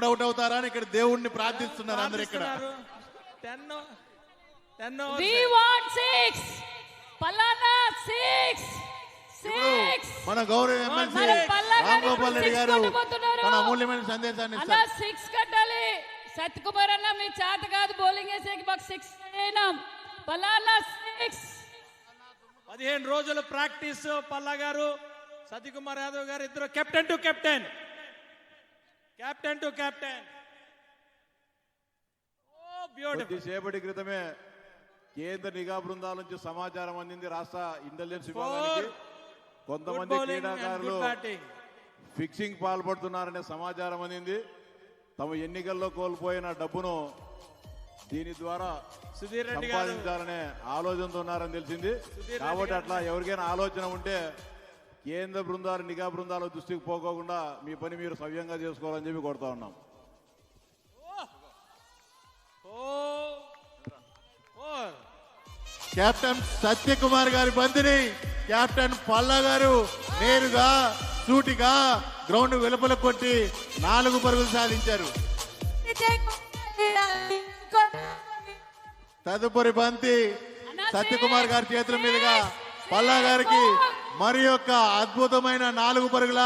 Out అవుతారా అని ఇక్కడ దేవుణ్ణి ప్రార్థిస్తున్నారు అందరూ ఇక్కడ. We want 6. పలానా 6. మన గౌరవ ఎమ్మెల్సీ రామ్ గోపాల్ రెడ్డి గారు మన అమూల్యమైన సందేశాన్ని అలా 6 కట్టాలి. సత్యకుమార్ అన్న మీ చేత కాదు బౌలింగ్ వేసేకి మాకు 6 అయినాం. పలానా 6. 15 రోజుల ప్రాక్టీస్. పల్లా గారు సత్యకుమార్ యాదవ్ గారు ఇద్దరు కెప్టెన్ టు కెప్టెన్. కొద్దిసేపటి క్రితమే కేంద్ర నిఘా బృందాల నుంచి సమాచారం అందింది రాష్ట్ర ఇంటెలిజెన్స్ విభాగానికి. కొంతమంది క్రీడాకారులు ఫిక్సింగ్ పాల్పడుతున్నారనే సమాచారం అందింది. తమ ఎన్నికల్లో కోల్పోయిన డబ్బును దీని ద్వారా సంపాదించాలనే ఆలోచనతో ఉన్నారని తెలిసింది. కాబట్టి అట్లా ఎవరికైనా ఆలోచన ఉంటే కేంద్ర బృందాలు నిఘా బృందాల దృష్టికి పోకోకుండా మీ పని మీరు సవ్యంగా చేసుకోవాలని చెప్పి కోరుతా ఉన్నాం. కెప్టెన్ సత్యకుమార్ గారి బంతిని కెప్టెన్ పల్లా గారు నేరుగా సూటిగా గ్రౌండ్ వెలుపల కొట్టి 4 పరుగులు సాధించారు. తదుపరి బంతి సత్యకుమార్ గారి చేతుల మీదుగా పల్లా గారికి మరి యొక్క అద్భుతమైన 4 పరుగుల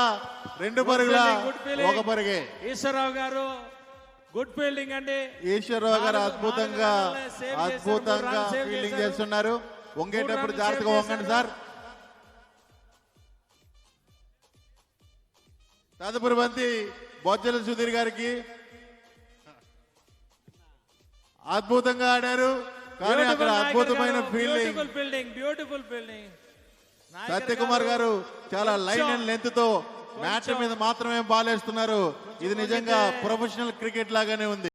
2 పరుగుల 1 పరుగే. ఈశ్వరరావు గారు గుడ్ ఫీల్డింగ్ అండి. ఈశ్వరరావు గారు అద్భుతంగా ఫీల్డింగ్ చేస్తున్నారు. వంగేటప్పుడు జాగ్రత్తగా వంగండి సార్. తదుపరి బంతి బొజ్జల సుధీర్ గారికి అద్భుతంగా ఆడారు. కానీ అక్కడ అద్భుతమైన ఫీల్డింగ్. Beautiful fielding. సత్యకుమార్ గారు చాలా లైన్ అండ్ లెంత్ తో మ్యాచ్ మీద మాత్రమే బాల్ వేస్తున్నారు. ఇది నిజంగా ప్రొఫెషనల్ క్రికెట్ లాగానే ఉంది.